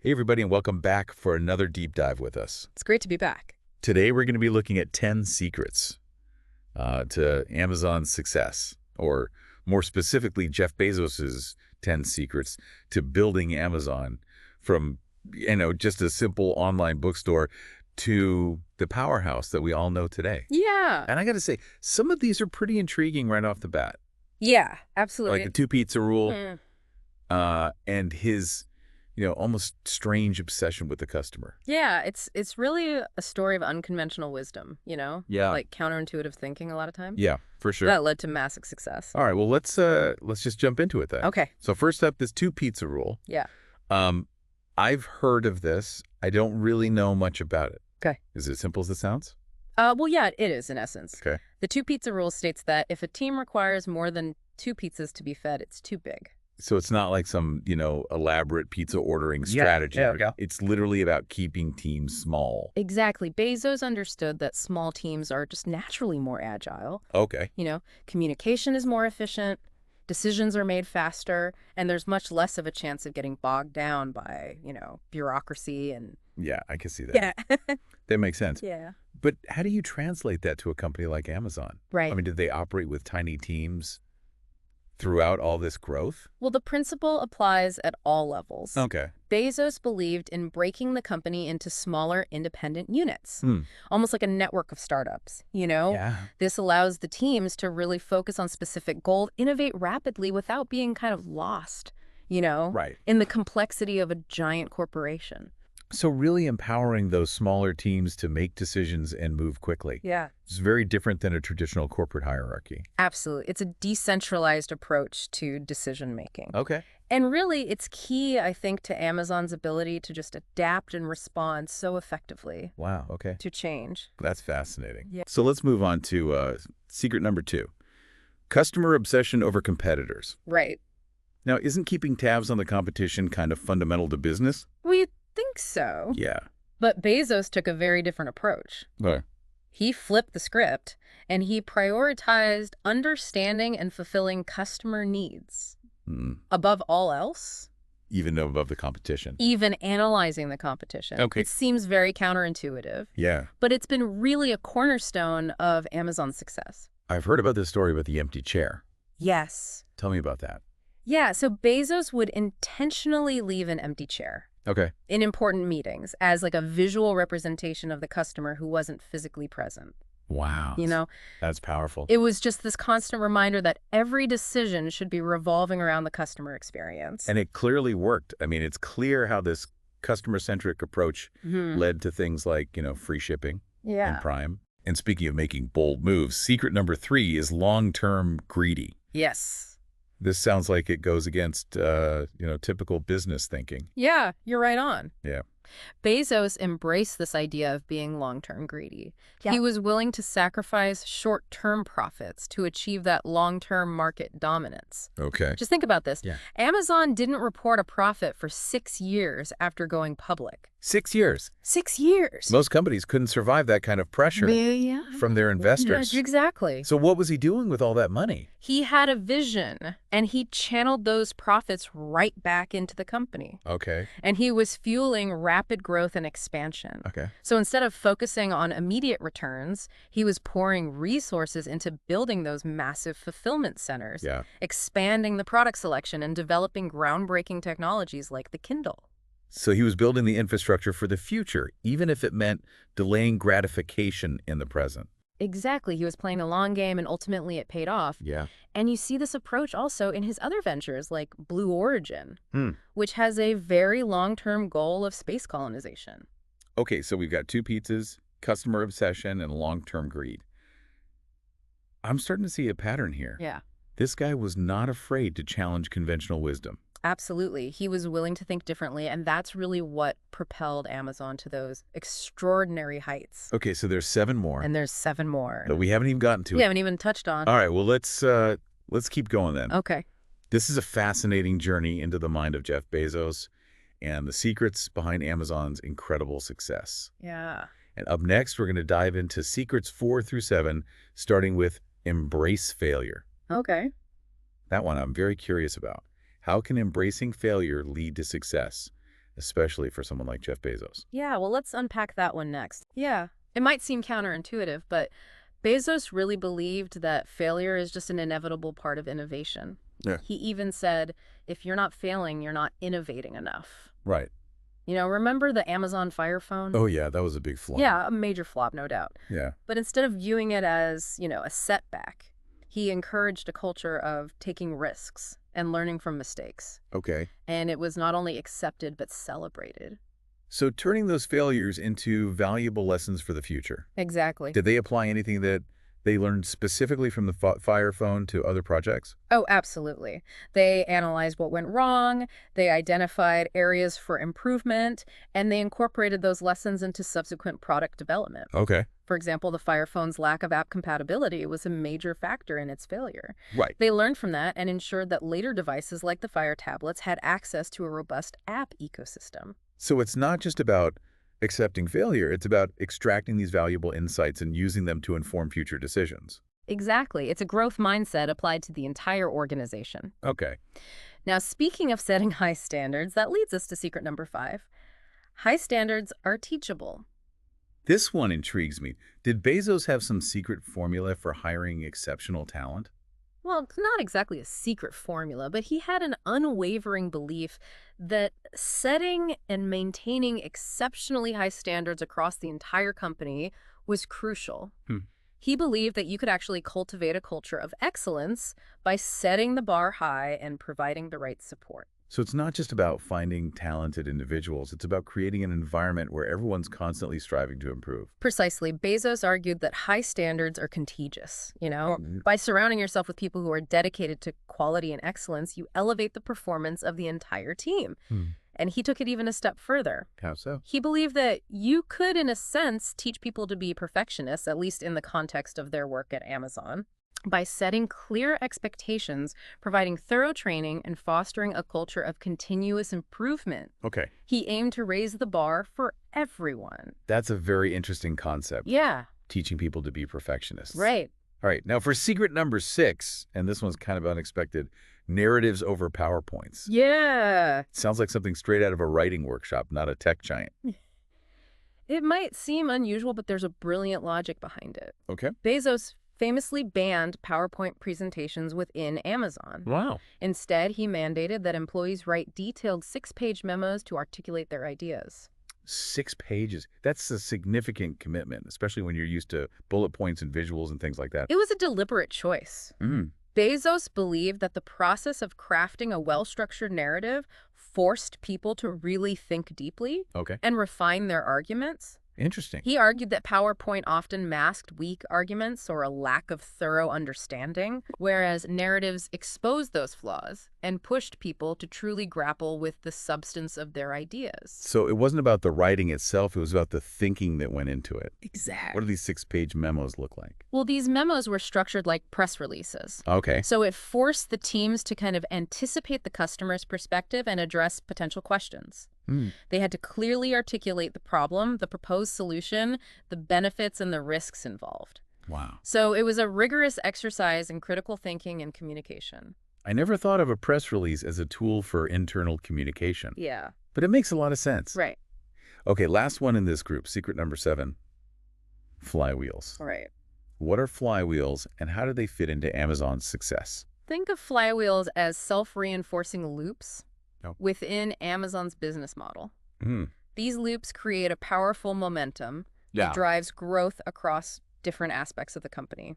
Hey, everybody, and welcome back for another deep dive with us. It's great to be back. Today, we're going to be looking at 10 secrets to Amazon's success, or more specifically, Jeff Bezos's 10 secrets to building Amazon from, just a simple online bookstore to the powerhouse that we all know today. Yeah. And I got to say, some of these are pretty intriguing right off the bat. Yeah, absolutely. Like the two-pizza rule and his almost strange obsession with the customer. Yeah, it's really a story of unconventional wisdom, Yeah. like counterintuitive thinking a lot of times. Yeah, for sure. That led to massive success. All right, well, let's just jump into it then. Okay. So first up, this two-pizza rule. Yeah. I've heard of this. I don't really know much about it. Okay. Is it as simple as it sounds? Well, yeah, it is in essence. Okay. The two-pizza rule states that if a team requires more than 2 pizzas to be fed, it's too big. So it's not like some, elaborate pizza ordering strategy. Yeah, there we go. It's literally about keeping teams small. Exactly. Bezos understood that small teams are just naturally more agile. Okay. Communication is more efficient, decisions are made faster, and there's much less of a chance of getting bogged down by, bureaucracy and... Yeah, I can see that. Yeah. That makes sense. Yeah. But how do you translate that to a company like Amazon? Right. I mean, did they operate with tiny teams throughout all this growth? Well, the principle applies at all levels. Okay. Bezos believed in breaking the company into smaller independent units, almost like a network of startups, Yeah. This allows the teams to really focus on specific goals, innovate rapidly without being kind of lost, Right. in the complexity of a giant corporation. So really empowering those smaller teams to make decisions and move quickly. Yeah. It's very different than a traditional corporate hierarchy. Absolutely. It's a decentralized approach to decision-making. Okay. And really, it's key, I think, to Amazon's ability to just adapt and respond so effectively Wow. Okay. to change. That's fascinating. Yeah. So let's move on to secret number 2. Customer obsession over competitors. Right. Now, isn't keeping tabs on the competition kind of fundamental to business? We think so. Yeah. But Bezos took a very different approach. Right. He flipped the script, and he prioritized understanding and fulfilling customer needs above all else. Even above the competition. Even analyzing the competition. Okay. It seems very counterintuitive, Yeah. but it's been really a cornerstone of Amazon's success. I've heard about this story about the empty chair. Yes. Tell me about that. Yeah, so Bezos would intentionally leave an empty chair Okay. in important meetings as like a visual representation of the customer who wasn't physically present. Wow. That's powerful. It was just this constant reminder that every decision should be revolving around the customer experience. And it clearly worked. I mean, it's clear how this customer-centric approach led to things like, free shipping and Prime. And speaking of making bold moves, secret number 3 is long-term greedy. Yes. This sounds like it goes against, typical business thinking. Yeah, you're right on. Yeah. Bezos embraced this idea of being long-term greedy. Yeah. He was willing to sacrifice short-term profits to achieve that long-term market dominance. Okay. Just think about this. Yeah. Amazon didn't report a profit for 6 years after going public. 6 years. 6 years. Most companies couldn't survive that kind of pressure Yeah. from their investors. Yeah, exactly. So what was he doing with all that money? He had a vision, and he channeled those profits right back into the company. Okay. And he was fueling rapid growth and expansion. Okay. So instead of focusing on immediate returns, he was pouring resources into building those massive fulfillment centers, Yeah. expanding the product selection, and developing groundbreaking technologies like the Kindle. So he was building the infrastructure for the future, even if it meant delaying gratification in the present. Exactly. He was playing a long game, and ultimately it paid off. Yeah. And you see this approach also in his other ventures, like Blue Origin, Hmm. which has a very long-term goal of space colonization. Okay, so we've got 2 pizzas, customer obsession, and long-term greed. I'm starting to see a pattern here. Yeah. This guy was not afraid to challenge conventional wisdom. Absolutely. He was willing to think differently, and that's really what propelled Amazon to those extraordinary heights. Okay, so there's 7 more And there's 7 more. that we haven't even gotten to. We haven't even touched on. All right, well, let's keep going then. Okay. This is a fascinating journey into the mind of Jeff Bezos and the secrets behind Amazon's incredible success. Yeah. And up next, we're going to dive into secrets 4 through 7, starting with embrace failure. Okay. That one I'm very curious about. How can embracing failure lead to success, especially for someone like Jeff Bezos. Yeah, well, let's unpack that one next. Yeah, it might seem counterintuitive, but Bezos really believed that failure is just an inevitable part of innovation. Yeah. He even said, if you're not failing, you're not innovating enough. Right. Remember the Amazon Fire Phone? Oh, yeah, that was a big flop. Yeah, a major flop, no doubt. Yeah. But instead of viewing it as, a setback, he encouraged a culture of taking risks and learning from mistakes. Okay. And it was not only accepted, but celebrated. So turning those failures into valuable lessons for the future. Exactly. Did they apply anything that they learned specifically from the Fire Phone to other projects? Oh, absolutely. They analyzed what went wrong, they identified areas for improvement, and they incorporated those lessons into subsequent product development. Okay. For example, the Fire Phone's lack of app compatibility was a major factor in its failure. Right. They learned from that and ensured that later devices like the Fire tablets had access to a robust app ecosystem. So it's not just about accepting failure, it's about extracting these valuable insights and using them to inform future decisions. Exactly. It's a growth mindset applied to the entire organization. Okay. Now, speaking of setting high standards, that leads us to secret number 5. High standards are teachable. This one intrigues me. Did Bezos have some secret formula for hiring exceptional talent? Well, it's not exactly a secret formula, but he had an unwavering belief that setting and maintaining exceptionally high standards across the entire company was crucial. He believed that you could actually cultivate a culture of excellence by setting the bar high and providing the right support. So it's not just about finding talented individuals, it's about creating an environment where everyone's constantly striving to improve. Precisely. Bezos argued that high standards are contagious. By surrounding yourself with people who are dedicated to quality and excellence, you elevate the performance of the entire team. And he took it even a step further. How so? He believed that you could, in a sense, teach people to be perfectionists, at least in the context of their work at Amazon, by setting clear expectations, providing thorough training, and fostering a culture of continuous improvement. Okay. He aimed to raise the bar for everyone. That's a very interesting concept. Yeah. Teaching people to be perfectionists. Right. All right. Now for secret number 6, and this one's kind of unexpected, narratives over PowerPoints. Yeah. Sounds like something straight out of a writing workshop, not a tech giant. It might seem unusual, but there's a brilliant logic behind it. Okay. Bezos famously banned PowerPoint presentations within Amazon. Wow. Instead, he mandated that employees write detailed 6-page memos to articulate their ideas. 6 pages. That's a significant commitment, especially when you're used to bullet points and visuals and things like that. It was a deliberate choice. Bezos believed that the process of crafting a well-structured narrative forced people to really think deeply and refine their arguments. Interesting. He argued that PowerPoint often masked weak arguments or a lack of thorough understanding, whereas narratives exposed those flaws and pushed people to truly grapple with the substance of their ideas. So it wasn't about the writing itself, it was about the thinking that went into it. Exactly. What do these 6-page memos look like? Well, these memos were structured like press releases. Okay. So it forced the teams to kind of anticipate the customer's perspective and address potential questions. They had to clearly articulate the problem, the proposed solution, the benefits, and the risks involved. Wow. So it was a rigorous exercise in critical thinking and communication. I never thought of a press release as a tool for internal communication. Yeah. But it makes a lot of sense. Right. Okay, last one in this group, secret number 7, flywheels. Right. What are flywheels and how do they fit into Amazon's success? Think of flywheels as self-reinforcing loops within Amazon's business model. These loops create a powerful momentum that drives growth across different aspects of the company.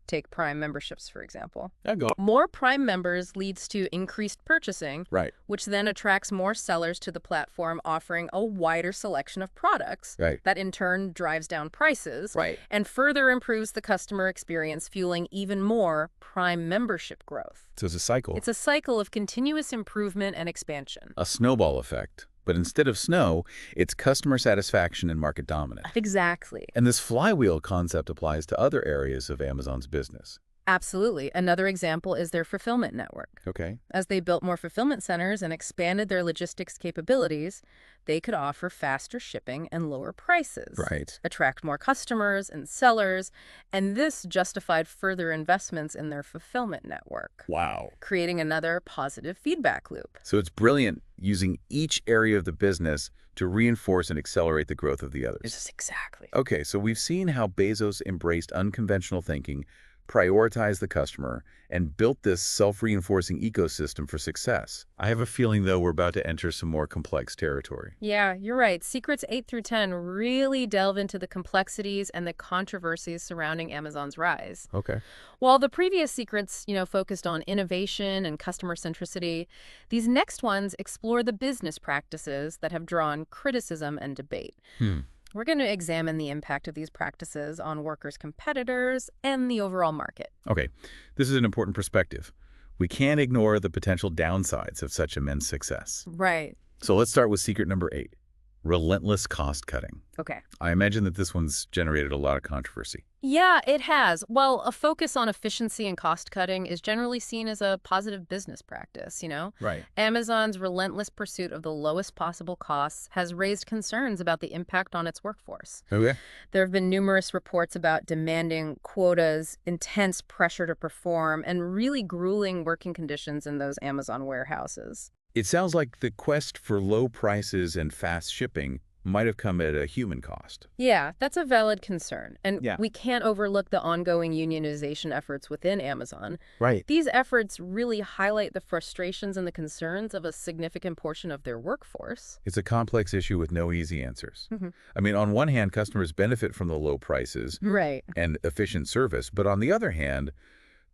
Take Prime memberships, for example. More Prime members leads to increased purchasing, which then attracts more sellers to the platform, offering a wider selection of products that in turn drives down prices and further improves the customer experience, fueling even more Prime membership growth. So it's a cycle. It's a cycle of continuous improvement and expansion. A snowball effect. But instead of snow, it's customer satisfaction and market dominance. Exactly. And this flywheel concept applies to other areas of Amazon's business. Absolutely. Another example is their fulfillment network. Okay. As they built more fulfillment centers and expanded their logistics capabilities, they could offer faster shipping and lower prices, Right. attract more customers and sellers, and this justified further investments in their fulfillment network, Wow. creating another positive feedback loop. So it's brilliant using each area of the business to reinforce and accelerate the growth of the others. This is exactly. Okay, so we've seen how Bezos embraced unconventional thinking, prioritized the customer, and built this self-reinforcing ecosystem for success. I have a feeling, though, we're about to enter some more complex territory. Yeah, you're right. Secrets 8 through 10 really delve into the complexities and the controversies surrounding Amazon's rise. Okay. While the previous secrets, focused on innovation and customer centricity, these next ones explore the business practices that have drawn criticism and debate. We're going to examine the impact of these practices on workers' competitors and the overall market. Okay, this is an important perspective. We can't ignore the potential downsides of such immense success. Right. So let's start with secret number 8, relentless cost cutting. Okay. I imagine that this one's generated a lot of controversy. Yeah, it has. Well, a focus on efficiency and cost cutting is generally seen as a positive business practice, Right. Amazon's relentless pursuit of the lowest possible costs has raised concerns about the impact on its workforce. Okay. There have been numerous reports about demanding quotas, intense pressure to perform, and really grueling working conditions in those Amazon warehouses. It sounds like the quest for low prices and fast shipping might have come at a human cost. Yeah, that's a valid concern. And Yeah. we can't overlook the ongoing unionization efforts within Amazon. Right. These efforts really highlight the frustrations and the concerns of a significant portion of their workforce. It's a complex issue with no easy answers. Mhm. I mean, on one hand, customers benefit from the low prices Right. and efficient service, but on the other hand,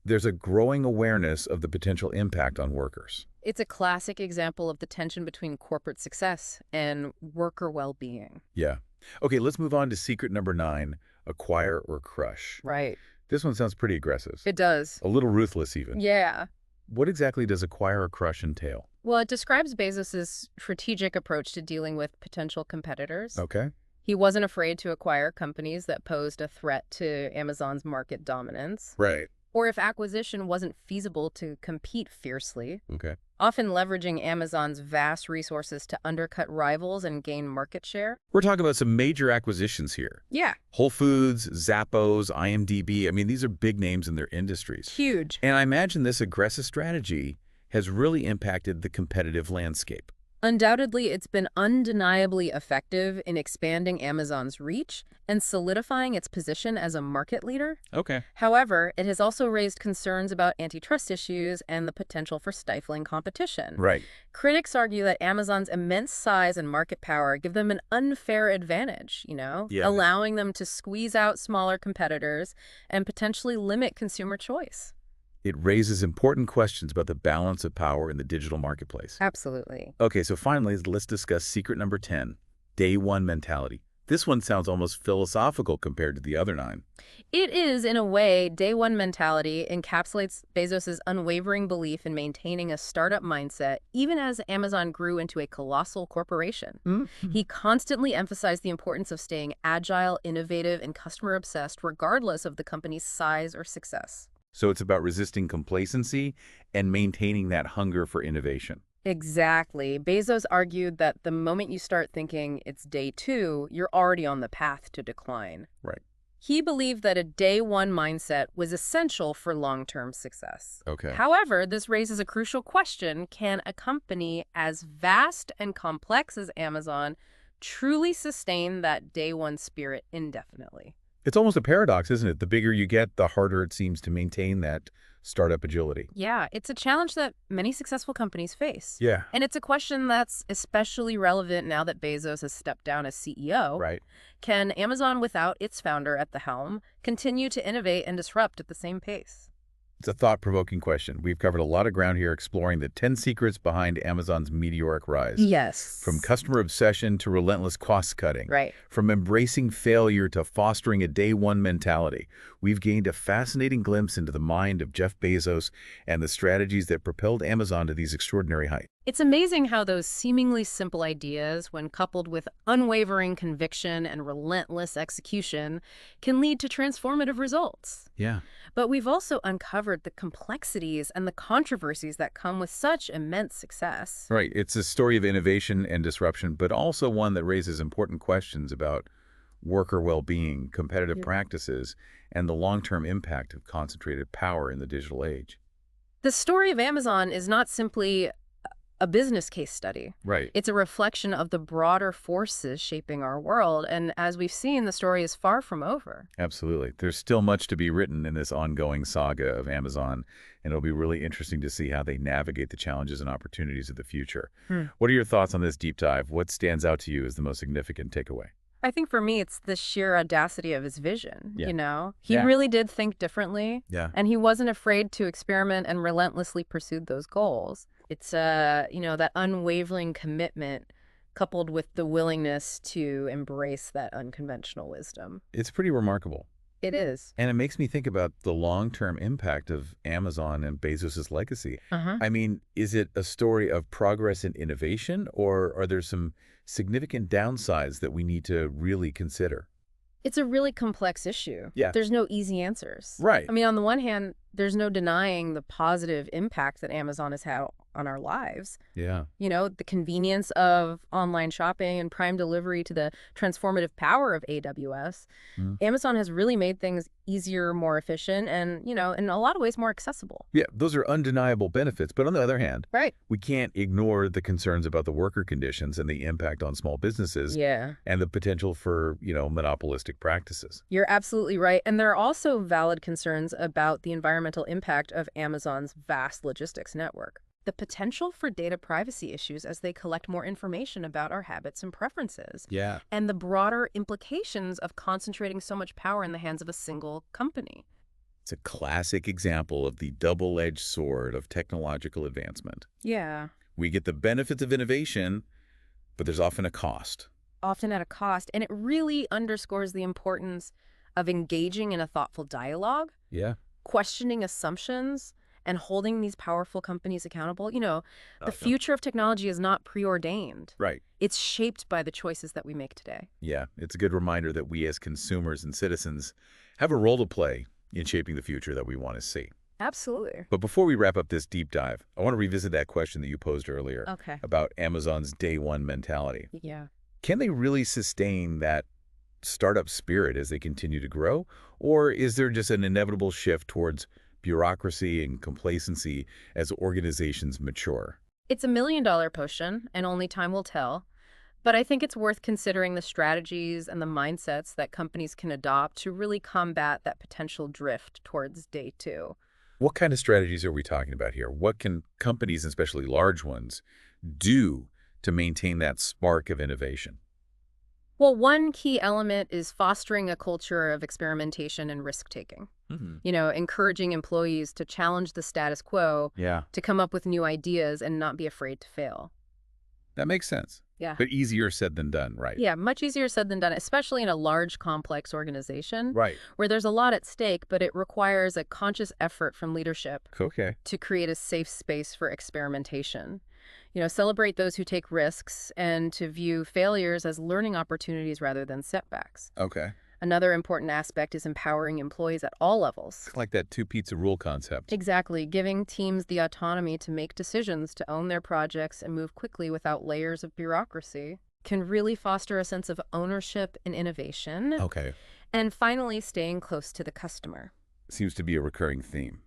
there's a growing awareness of the potential impact on workers. It's a classic example of the tension between corporate success and worker well-being. Yeah. Okay, let's move on to secret number 9, acquire or crush. Right. This one sounds pretty aggressive. It does. A little ruthless even. Yeah. What exactly does acquire or crush entail? Well, it describes Bezos' strategic approach to dealing with potential competitors. Okay. He wasn't afraid to acquire companies that posed a threat to Amazon's market dominance, Right. or if acquisition wasn't feasible to compete fiercely, Okay. often leveraging Amazon's vast resources to undercut rivals and gain market share. We're talking about some major acquisitions here. Yeah. Whole Foods, Zappos, IMDb. I mean, these are big names in their industries. Huge. And I imagine this aggressive strategy has really impacted the competitive landscape. Undoubtedly, it's been undeniably effective in expanding Amazon's reach and solidifying its position as a market leader. Okay. However, it has also raised concerns about antitrust issues and the potential for stifling competition. Right. Critics argue that Amazon's immense size and market power give them an unfair advantage, Yeah. allowing them to squeeze out smaller competitors and potentially limit consumer choice. It raises important questions about the balance of power in the digital marketplace. Absolutely. Okay, so finally, let's discuss secret number 10, day one mentality. This one sounds almost philosophical compared to the other 9. It is, in a way, day one mentality encapsulates Bezos' unwavering belief in maintaining a startup mindset, even as Amazon grew into a colossal corporation. Mm-hmm. He constantly emphasized the importance of staying agile, innovative, and customer-obsessed, regardless of the company's size or success. So it's about resisting complacency and maintaining that hunger for innovation. Exactly. Bezos argued that the moment you start thinking it's day 2, you're already on the path to decline. Right. He believed that a day 1 mindset was essential for long-term success. Okay. However, this raises a crucial question: can a company as vast and complex as Amazon truly sustain that day 1 spirit indefinitely? It's almost a paradox, isn't it? The bigger you get, the harder it seems to maintain that startup agility. Yeah, it's a challenge that many successful companies face. Yeah. And it's a question that's especially relevant now that Bezos has stepped down as CEO. Right. Can Amazon, without its founder at the helm, continue to innovate and disrupt at the same pace? It's a thought-provoking question. We've covered a lot of ground here exploring the 10 secrets behind Amazon's meteoric rise. Yes. From customer obsession to relentless cost-cutting. Right. From embracing failure to fostering a day one mentality, we've gained a fascinating glimpse into the mind of Jeff Bezos and the strategies that propelled Amazon to these extraordinary heights. It's amazing how those seemingly simple ideas, when coupled with unwavering conviction and relentless execution, can lead to transformative results. Yeah. But we've also uncovered the complexities and the controversies that come with such immense success. Right. It's a story of innovation and disruption, but also one that raises important questions about worker well-being, competitive Yep. practices, and the long-term impact of concentrated power in the digital age. The story of Amazon is not simply a business case study. Right. It's a reflection of the broader forces shaping our world, and as we've seen, the story is far from over. Absolutely. There's still much to be written in this ongoing saga of Amazon, and it'll be really interesting to see how they navigate the challenges and opportunities of the future. What are your thoughts on this deep dive? What stands out to you as the most significant takeaway? I think for me, it's the sheer audacity of his vision, Yeah. you know? He Yeah. really did think differently, Yeah. and he wasn't afraid to experiment and relentlessly pursued those goals. It's, that unwavering commitment coupled with the willingness to embrace that unconventional wisdom. It's pretty remarkable. It is. And it makes me think about the long-term impact of Amazon and Bezos' legacy. Uh-huh. I mean, is it a story of progress and innovation, or are there some significant downsides that we need to really consider? It's a really complex issue. Yeah. There's no easy answers. Right. I mean, on the one hand, there's no denying the positive impact that Amazon has had on our lives. Yeah. You know, the convenience of online shopping and Prime delivery to the transformative power of AWS. Amazon has really made things easier, more efficient, and, in a lot of ways more accessible. Yeah, those are undeniable benefits. But on the other hand, Right. we can't ignore the concerns about the worker conditions and the impact on small businesses Yeah. and the potential for, monopolistic practices. You're absolutely right. And there are also valid concerns about the environmental impact of Amazon's vast logistics network. The potential for data privacy issues as they collect more information about our habits and preferences. Yeah. And the broader implications of concentrating so much power in the hands of a single company. It's a classic example of the double-edged sword of technological advancement. Yeah. We get the benefits of innovation, but there's often a cost. Often at a cost. And it really underscores the importance of engaging in a thoughtful dialogue, Yeah. questioning assumptions, and holding these powerful companies accountable. The Okay. future of technology is not preordained. Right. It's shaped by the choices that we make today. Yeah. It's a good reminder that we as consumers and citizens have a role to play in shaping the future that we want to see. Absolutely. But before we wrap up this deep dive, I want to revisit that question that you posed earlier Okay. about Amazon's day one mentality. Yeah. Can they really sustain that startup spirit as they continue to grow? Or is there just an inevitable shift towards bureaucracy and complacency as organizations mature? It's $1 million potion, and only time will tell. But I think it's worth considering the strategies and the mindsets that companies can adopt to really combat that potential drift towards day two. What kind of strategies are we talking about here? What can companies, especially large ones, do to maintain that spark of innovation? Well, one key element is fostering a culture of experimentation and risk-taking. Encouraging employees to challenge the status quo, Yeah, to come up with new ideas and not be afraid to fail. that makes sense. Yeah. But easier said than done, right? Yeah, much easier said than done, especially in a large, complex organization Right. where there's a lot at stake, but it requires a conscious effort from leadership Okay. to create a safe space for experimentation. Celebrate those who take risks and to view failures as learning opportunities rather than setbacks. Okay. Another important aspect is empowering employees at all levels. Like that two-pizza rule concept. Exactly, giving teams the autonomy to make decisions, to own their projects, and move quickly without layers of bureaucracy can really foster a sense of ownership and innovation. Okay. And finally, staying close to the customer. Seems to be a recurring theme.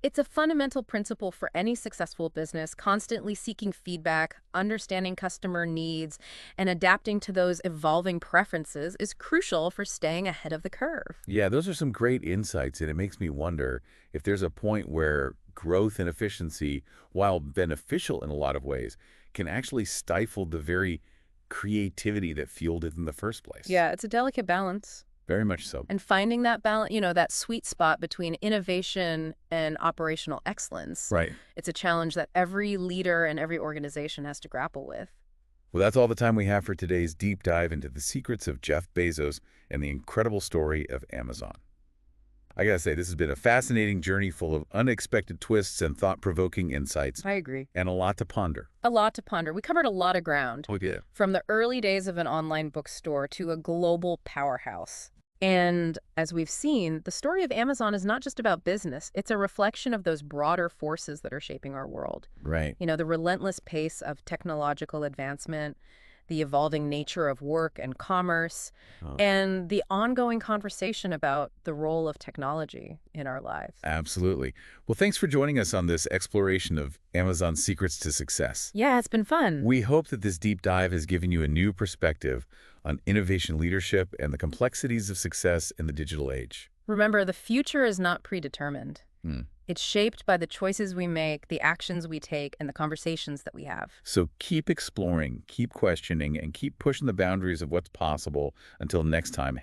It's a fundamental principle for any successful business, constantly seeking feedback, understanding customer needs, and adapting to those evolving preferences is crucial for staying ahead of the curve. Yeah, those are some great insights, and it makes me wonder if there's a point where growth and efficiency, while beneficial in a lot of ways, can actually stifle the very creativity that fueled it in the first place. Yeah, it's a delicate balance. Very much so. And finding that balance, that sweet spot between innovation and operational excellence, Right. it's a challenge that every leader and every organization has to grapple with. Well, that's all the time we have for today's deep dive into the secrets of Jeff Bezos and the incredible story of Amazon. I gotta say, this has been a fascinating journey full of unexpected twists and thought-provoking insights. I agree. And a lot to ponder. A lot to ponder. We covered a lot of ground. Oh, yeah. From the early days of an online bookstore to a global powerhouse. And as we've seen, the story of Amazon is not just about business. It's a reflection of those broader forces that are shaping our world. Right. You know, the relentless pace of technological advancement, the evolving nature of work and commerce, and the ongoing conversation about the role of technology in our lives. Absolutely. Well, thanks for joining us on this exploration of Amazon's secrets to success. Yeah, it's been fun. We hope that this deep dive has given you a new perspective on innovation leadership and the complexities of success in the digital age. Remember, the future is not predetermined. It's shaped by the choices we make, the actions we take, and the conversations that we have. So keep exploring, keep questioning, and keep pushing the boundaries of what's possible. Until next time,